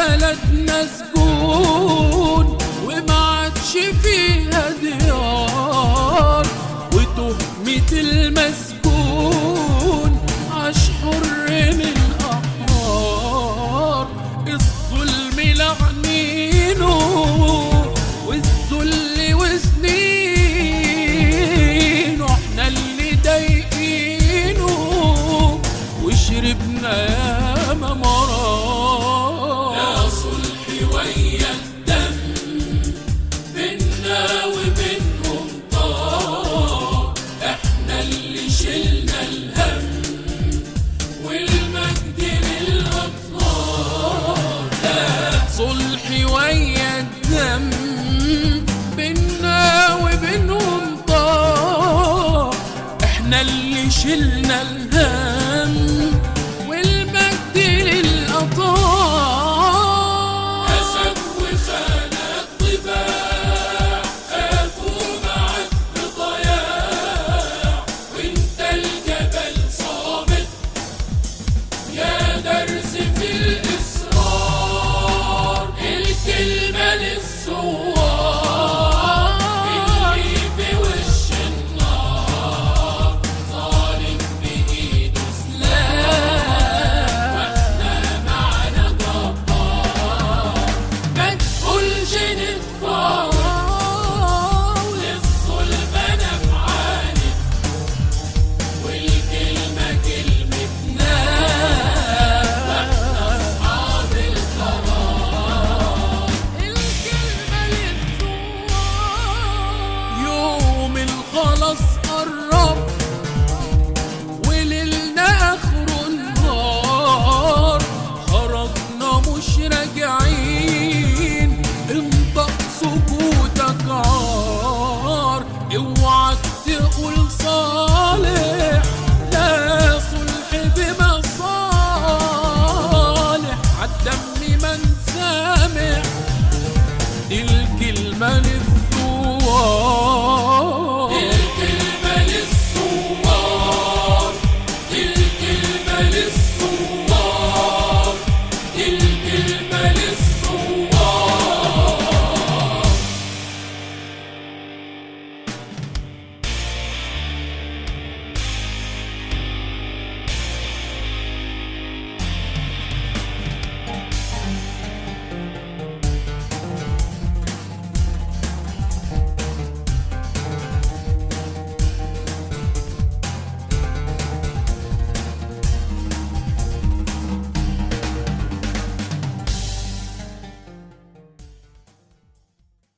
بلدنا سجون وما عادش فيها ديار، وتهمة المسجون عاش حر من الأحرار. الظلم لعنينه والذل وسنينه، احنا اللي ضايقينه وشربنا ياما مرار. يا صلحي ويا الدم بينا وبينهم طار، احنا اللي شلنا الهم والمجد للأطهار. صلحي ويا الدم بينا وبينهم طار، احنا اللي شلنا الهم والمجد للأطهار. أسد وخانة طباع خافوا معك بضياع، وانت الجبل صامت يا درس في الإصرار. الكلمة للثوار اللي في وش النار، ظالم بإيده سلاح واحنا معنا جبار. ما تقولش نتفاوض للظلم انا بعاند، والكلمة كلمتنا واحنا اصحاب القرار. الكلمة للثوار. يوم الخلاص قرب وليلنا آخره النهار، خرجنا مش راجعين، انطق سكوتك عار. اوعك تقول صالح، لا صلح بمصالح، عالدم ما نسامح، دي الكلمة للثوار.